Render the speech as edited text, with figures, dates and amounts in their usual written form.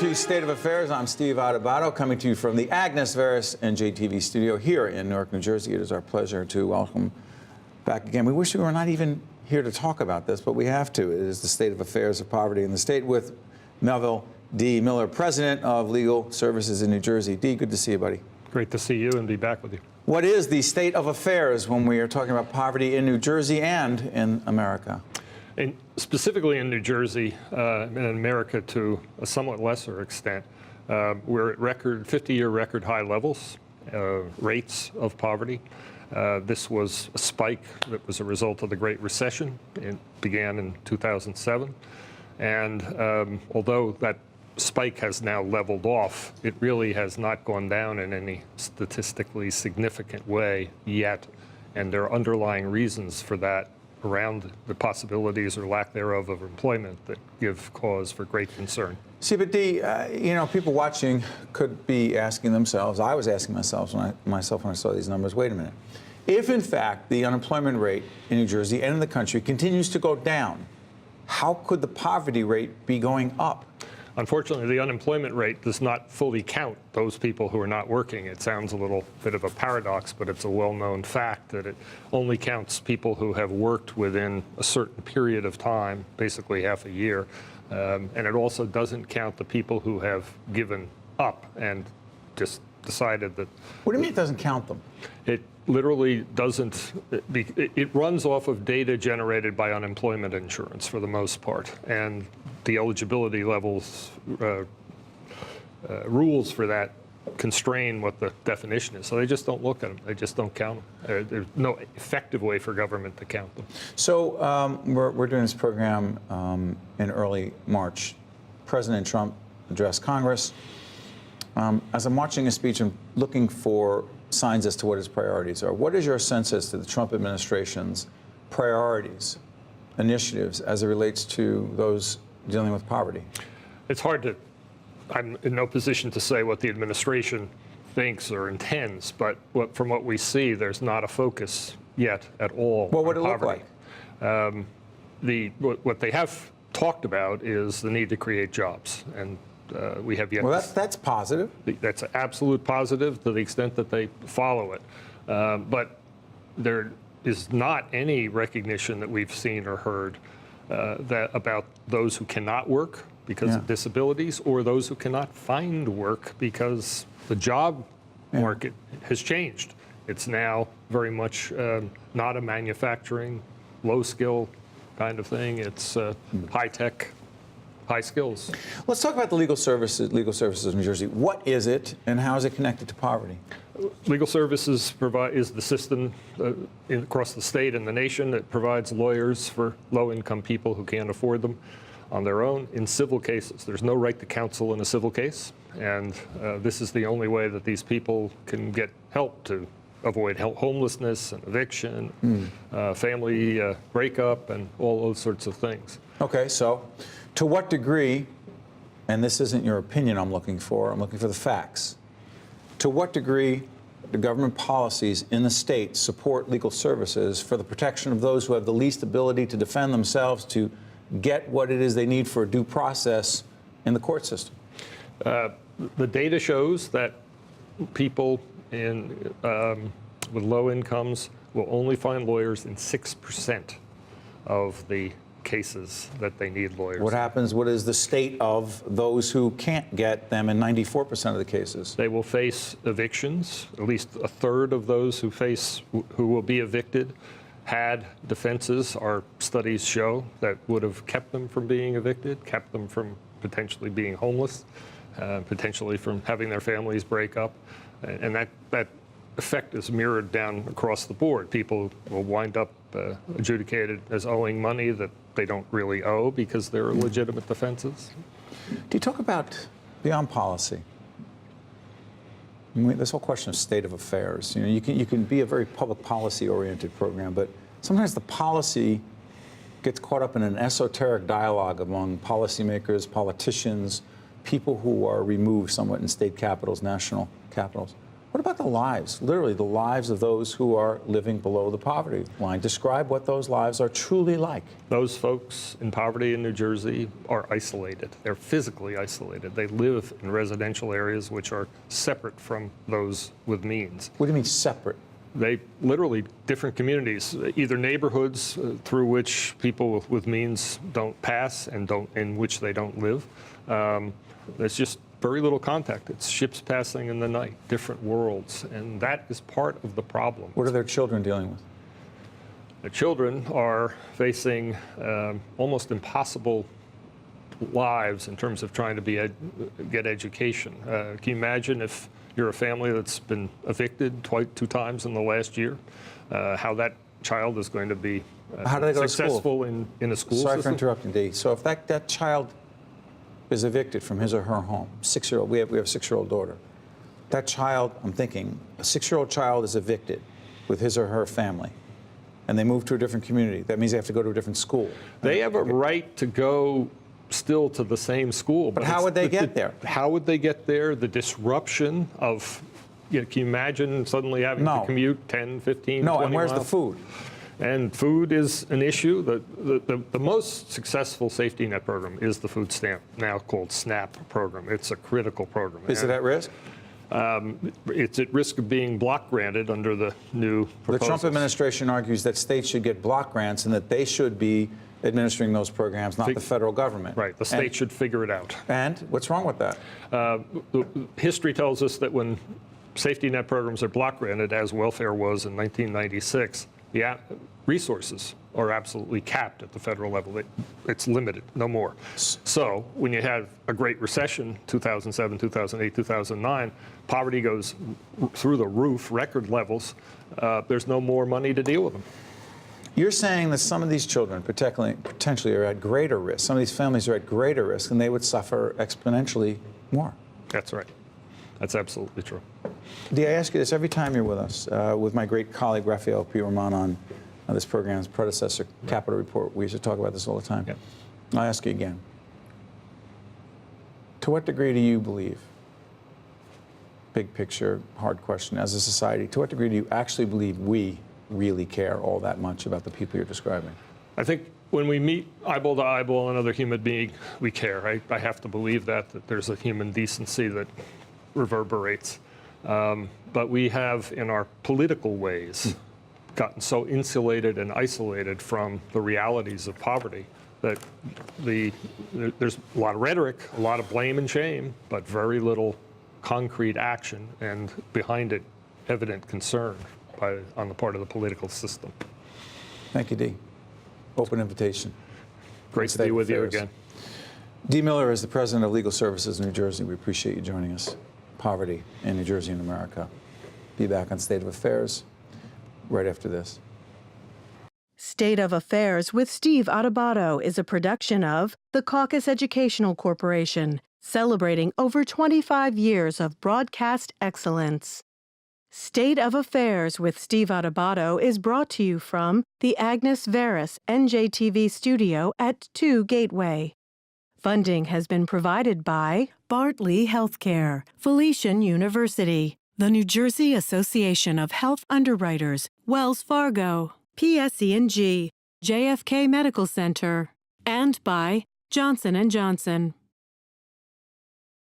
to State of Affairs. I'm Steve Adubato, coming to you from the Agnes Veris NJTV studio here in Newark, New Jersey. It is our pleasure to welcome back again. We wish we were not even here to talk about this, but we have to. It is the state of affairs of poverty in the state with Melville D. Miller, president of Legal Services in New Jersey. D, good to see you, buddy. Great to see you and be back with you. What is the state of affairs when we are talking about poverty in New Jersey and in America? And specifically in New Jersey, and in America to a somewhat lesser extent, we're at 50-year record high levels, rates of poverty. This was a spike that was a result of the Great Recession. It began in 2007. And although that spike has now leveled off, it really has not gone down in any statistically significant way yet. And there are underlying reasons for that around the possibilities or lack thereof of employment that give cause for great concern. See, but D, you know, people watching could be asking themselves, I was asking myself when I saw these numbers, wait a minute. If, in fact, the unemployment rate in New Jersey and in the country continues to go down, how could the poverty rate be going up? Unfortunately, the unemployment rate does not fully count those people who are not working. It sounds a little bit of a paradox, but it's a well-known fact that it only counts people who have worked within a certain period of time, basically half a year. And it also doesn't count the people who have given up and just decided that... What do you mean it doesn't count them? It literally doesn't. It runs off of data generated by unemployment insurance for the most part. And the eligibility levels, rules for that constrain what the definition is. So they just don't look at them. They just don't count them. There's no effective way for government to count them. So we're doing this program in early March. President Trump addressed Congress. As I'm watching his speech, I'm looking for signs as to what his priorities are. What is your sense as to the Trump administration's priorities, initiatives, as it relates to those dealing with poverty? It's hard to, I'm in no position to say what the administration thinks or intends, but from what we see, there's not a focus yet at all What would it poverty. look like? What they have talked about is the need to create jobs, and we have yet. Well, that's positive. That's an absolute positive to the extent that they follow it, but there is not any recognition that we've seen or heard that about those who cannot work because of disabilities, or those who cannot find work because the job market has changed. It's now very much not a manufacturing, low-skill kind of thing. It's high-tech, high skills. Let's talk about the legal services of New Jersey. What is it, and how is it connected to poverty? Legal services is the system across the state and the nation that provides lawyers for low-income people who can't afford them on their own in civil cases. There's no right to counsel in a civil case, and this is the only way that these people can get help to avoid homelessness and eviction, family breakup, and all those sorts of things. Okay, so to what degree, and this isn't your opinion I'm looking for the facts, to what degree do government policies in the state support legal services for the protection of those who have the least ability to defend themselves, to get what it is they need for a due process in the court system? The data shows that people with low incomes will only find lawyers in 6% of the cases that they need lawyers. What happens? What is the state of those who can't get them in 94% of the cases? They will face evictions. At least a third of those who will be evicted had defenses. Our studies show that would have kept them from being evicted, kept them from potentially being homeless, potentially from having their families break up, and that effect is mirrored down across the board. People will wind up adjudicated as owing money that they don't really owe because they're legitimate defenses. Do you talk about beyond policy? I mean, this whole question of state of affairs. You know, you can be a very public policy-oriented program, but sometimes the policy gets caught up in an esoteric dialogue among policymakers, politicians, people who are removed somewhat in state capitals, national capitals. What about the lives, literally the lives of those who are living below the poverty line? Describe what those lives are truly like. Those folks in poverty in New Jersey are isolated. They're physically isolated. They live in residential areas which are separate from those with means. What do you mean separate? They literally different communities, either neighborhoods through which people with means don't pass and in which they don't live. There's just very little contact. It's ships passing in the night, different worlds, and that is part of the problem. What are their children dealing with? The children are facing almost impossible lives in terms of trying to get education. Can you imagine if you're a family that's been evicted two times in the last year, how that child is going to be how do they go successful to school? in a school Sorry system? for interrupting, Dee. So if that child is evicted from his or her home, 6-year-old, we have a 6-year-old daughter. That child, I'm thinking, a 6-year-old child is evicted with his or her family, and they move to a different community. That means they have to go to a different school. They have a right to go still to the same school. But how would they get there? How would they get there? The disruption of, can you imagine suddenly having to commute 10, 15, 20 and where's miles? the food? And food is an issue. The most successful safety net program is the food stamp, now called SNAP program. It's a critical program. Is it at risk? It's at risk of being block granted under the new proposals. The Trump administration argues that states should get block grants and that they should be administering those programs, not the federal government. Right. The state should figure it out. And what's wrong with that? History tells us that when safety net programs are block granted, as welfare was in 1996, the resources are absolutely capped at the federal level. It's limited, no more. So when you have a Great Recession, 2007, 2008, 2009, poverty goes through the roof, record levels. There's no more money to deal with them. You're saying that some of these children potentially are at greater risk. Some of these families are at greater risk, and they would suffer exponentially more. That's right. That's absolutely true. Dee, I ask you this every time you're with us, with my great colleague Rafael P. Roman on this program's predecessor, Capital Report. We used to talk about this all the time. Yep. I'll ask you again. To what degree do you believe, big picture, hard question, as a society, to what degree do you actually believe we really care all that much about the people you're describing? I think when we meet eyeball to eyeball another human being, we care. I have to believe that there's a human decency that reverberates. But we have, in our political ways, gotten so insulated and isolated from the realities of poverty that there's a lot of rhetoric, a lot of blame and shame, but very little concrete action, and behind it, evident concern on the part of the political system. Thank you, Dee. Open invitation. Great to be with you again. Dee Miller is the president of Legal Services New Jersey. We appreciate you joining us. Poverty in New Jersey and America. Be back on State of Affairs right after this. State of Affairs with Steve Adubato is a production of the Caucus Educational Corporation, celebrating over 25 years of broadcast excellence. State of Affairs with Steve Adubato is brought to you from the Agnes Veris NJTV studio at 2 Gateway. Funding has been provided by Bartley Healthcare, Felician University, the New Jersey Association of Health Underwriters, Wells Fargo, PSE&G, JFK Medical Center, and by Johnson & Johnson.